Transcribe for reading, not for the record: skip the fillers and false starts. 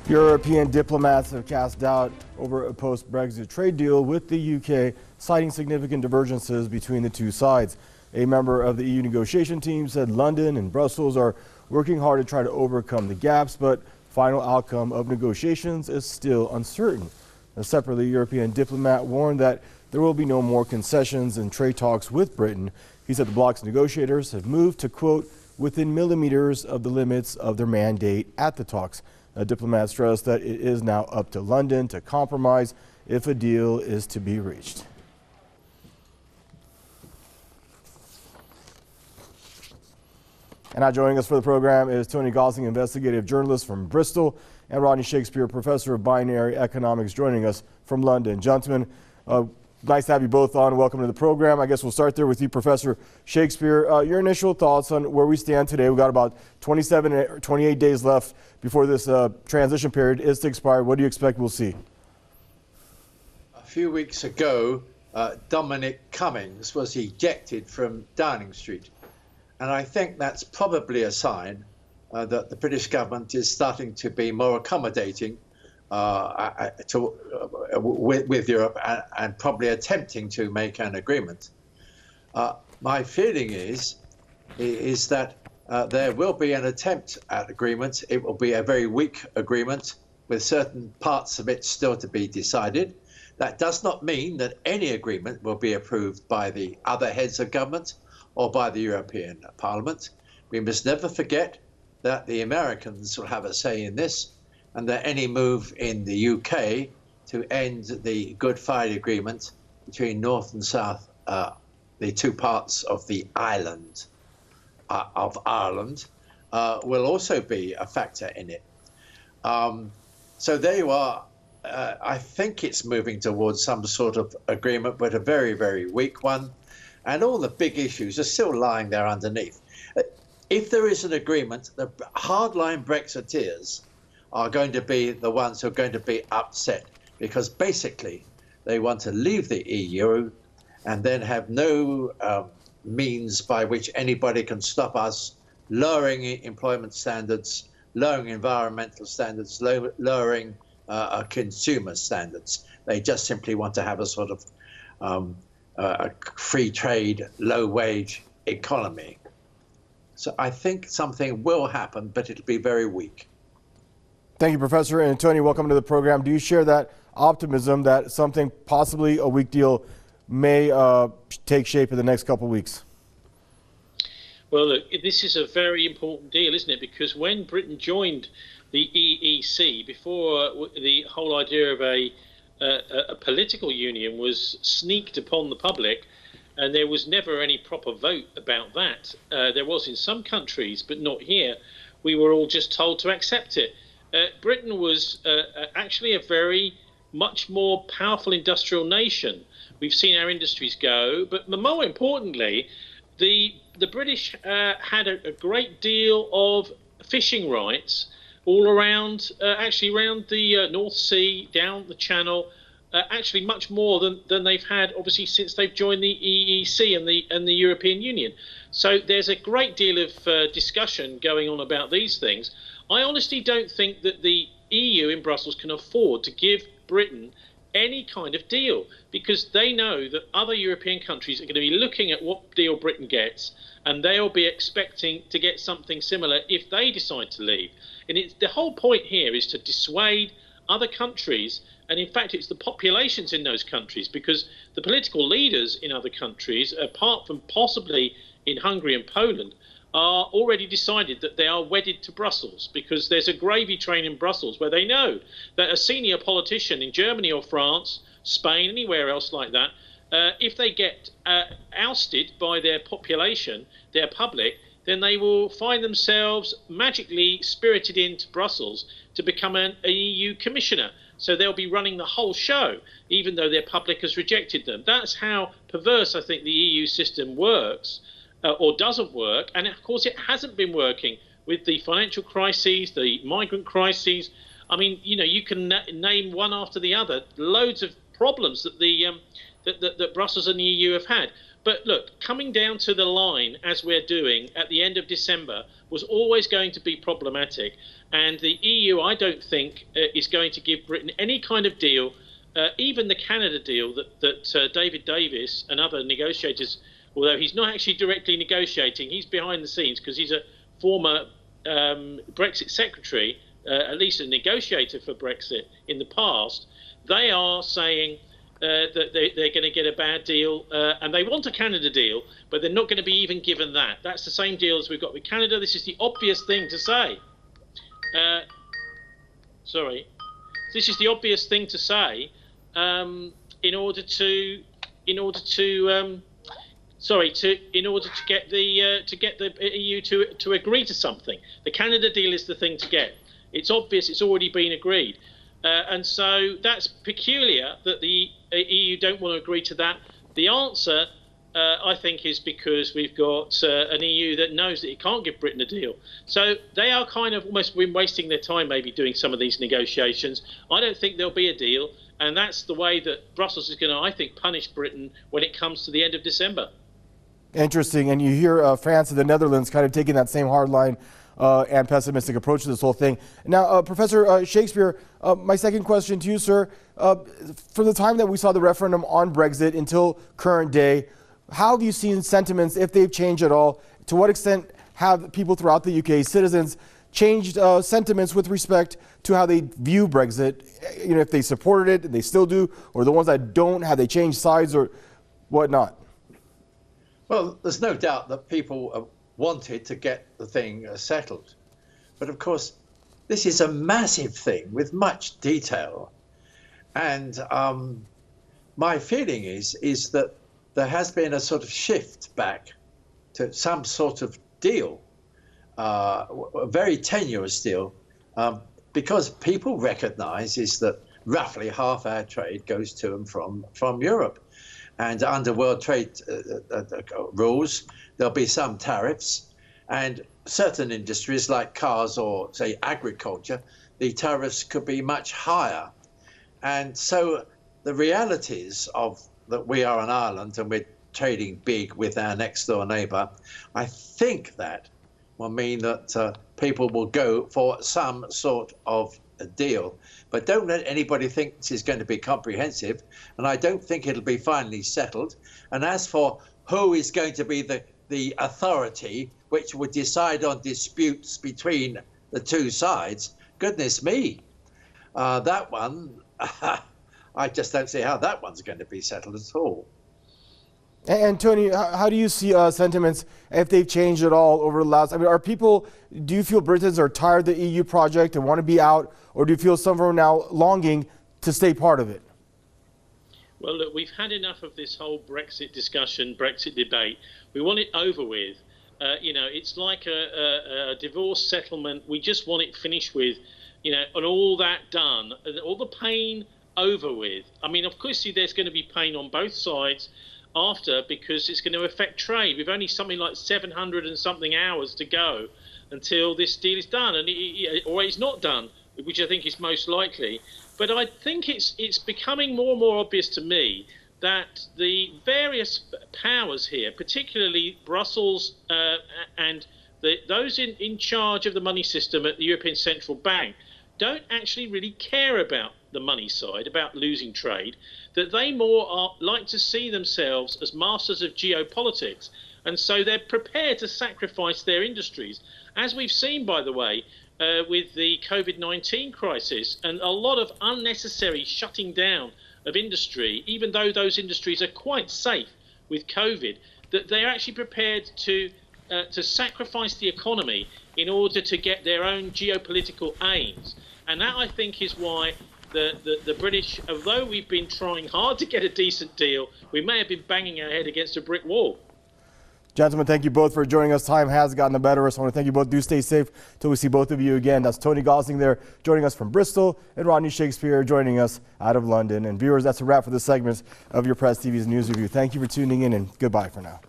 European diplomats have cast doubt over a post-Brexit trade deal with the UK, citing significant divergences between the two sides. A member of the EU negotiation team said London and Brussels are working hard to try to overcome the gaps, but final outcome of negotiations is still uncertain. A separately, European diplomat warned that there will be no more concessions in trade talks with Britain. He said the bloc's negotiators have moved to, quote, within millimeters of the limits of their mandate at the talks. Diplomats stressed that it is now up to London to compromise if a deal is to be reached. And now joining us for the program is Tony Gosling, investigative journalist from Bristol, and Rodney Shakespeare, professor of binary economics, joining us from London. Gentlemen, nice to have you both on. Welcome to the program. I guess we'll start there with you, Professor Shakespeare. Your initial thoughts on where we stand today. We've got about 27 or 28 days left before this transition period is to expire. What do you expect we'll see? A few weeks ago, Dominic Cummings was ejected from Downing Street. And I think that's probably a sign that the British government is starting to be more accommodating with Europe and probably attempting to make an agreement. My feeling is that there will be an attempt at agreement. It will be a very weak agreement with certain parts of it still to be decided. That does not mean that any agreement will be approved by the other heads of government or by the European Parliament. We must never forget that the Americans will have a say in this, and that any move in the UK to end the Good Friday Agreement between North and South, the two parts of the island of Ireland, will also be a factor in it. So there you are. I think it's moving towards some sort of agreement, but a very, very weak one. And all the big issues are still lying there underneath. If there is an agreement, the hardline Brexiteers are going to be the ones who are going to be upset, because basically they want to leave the EU and then have no means by which anybody can stop us lowering employment standards, lowering environmental standards, lowering consumer standards. They just simply want to have a sort of a free trade, low wage economy. So I think something will happen, but it'll be very weak. Thank you, Professor. And Tony, welcome to the program. Do you share that optimism that something, possibly a weak deal, may take shape in the next couple of weeks? Well, look, this is a very important deal, isn't it? Because when Britain joined the EEC, before the whole idea of a political union was sneaked upon the public, and there was never any proper vote about that. There was in some countries, but not here. We were all just told to accept it. Britain was actually a very much more powerful industrial nation. We've seen our industries go, but more importantly, the British had a great deal of fishing rights all around, actually around the North Sea, down the Channel, actually much more than they've had, obviously, since they've joined the EEC and the European Union. So there's a great deal of discussion going on about these things. I honestly don't think that the EU in Brussels can afford to give Britain any kind of deal, because they know that other European countries are going to be looking at what deal Britain gets, and they'll be expecting to get something similar if they decide to leave. And the whole point here is to dissuade other countries, and in fact it's the populations in those countries, because the political leaders in other countries, apart from possibly in Hungary and Poland, are already decided that they are wedded to Brussels, because there's a gravy train in Brussels where they know that a senior politician in Germany or France, Spain, anywhere else like that, if they get ousted by their population, their public, then they will find themselves magically spirited into Brussels to become an EU commissioner. So they'll be running the whole show, even though their public has rejected them. That's how perverse I think the EU system works. Or doesn't work, and of course it hasn't been working with the financial crises, the migrant crises. I mean, you know, you can name one after the other, loads of problems that that Brussels and the EU have had. But look, coming down to the line, as we're doing at the end of December, was always going to be problematic. And the EU, I don't think, is going to give Britain any kind of deal, even the Canada deal that David Davis and other negotiators, although he's not actually directly negotiating, he's behind the scenes because he's a former Brexit secretary, at least a negotiator for Brexit in the past. They are saying that they're going to get a bad deal, and they want a Canada deal, but they're not going to be even given that. That's the same deal as we've got with Canada. This is the obvious thing to say. This is the obvious thing to say in order to get the EU to agree to something. The Canada deal is the thing to get. It's obvious. It's already been agreed. And so that's peculiar that the EU don't want to agree to that. The answer, I think, is because we've got an EU that knows that it can't give Britain a deal. So they are kind of almost been wasting their time maybe doing some of these negotiations. I don't think there'll be a deal. And that's the way that Brussels is going to, I think, punish Britain when it comes to the end of December. Interesting. And you hear France and the Netherlands kind of taking that same hardline and pessimistic approach to this whole thing. Now, Professor Shakespeare, my second question to you, sir. From the time that we saw the referendum on Brexit until current day, how have you seen sentiments, if they've changed at all? To what extent have people throughout the UK, citizens, changed sentiments with respect to how they view Brexit? You know, if they supported it, and they still do, or the ones that don't, have they changed sides or whatnot? Well, there's no doubt that people wanted to get the thing settled. But of course, this is a massive thing with much detail. And my feeling is that there has been a sort of shift back to some sort of deal, a very tenuous deal, because people recognize is that roughly half our trade goes to and from Europe. And under world trade rules, there'll be some tariffs, and certain industries like cars or, say, agriculture, the tariffs could be much higher. And so the realities of that we are an island and we're trading big with our next door neighbour, I think that will mean that people will go for some sort of a deal. But don't let anybody think this is going to be comprehensive, and I don't think it'll be finally settled. And as for who is going to be the authority which would decide on disputes between the two sides, goodness me, that one, I just don't see how that one's going to be settled at all. And Tony, how do you see sentiments, if they've changed at all over the last? I mean, do you feel Britons are tired of the EU project and want to be out, or do you feel some are now longing to stay part of it? Well, look, we've had enough of this whole Brexit discussion, Brexit debate. We want it over with. You know, it's like a divorce settlement. We just want it finished with, you know, and all that done, all the pain over with. I mean, of course, there's going to be pain on both sides after, because it's going to affect trade. We've only something like 700 and something hours to go until this deal is done, or it's not done, which I think is most likely. But I think it's becoming more and more obvious to me that the various powers here, particularly Brussels and those in charge of the money system at the European Central Bank, don't actually really care about the money side, about losing trade, that they more like to see themselves as masters of geopolitics. And so they're prepared to sacrifice their industries, as we've seen, by the way, with the COVID-19 crisis and a lot of unnecessary shutting down of industry, even though those industries are quite safe with COVID, that they're actually prepared to sacrifice the economy in order to get their own geopolitical aims. And that, I think, is why the British, although we've been trying hard to get a decent deal, we may have been banging our head against a brick wall. Gentlemen, thank you both for joining us. Time has gotten the better of us. I want to thank you both. Do stay safe till we see both of you again. That's Tony Gosling there joining us from Bristol, and Rodney Shakespeare joining us out of London. And viewers, that's a wrap for this segment of your Press TV's News Review. Thank you for tuning in, and goodbye for now.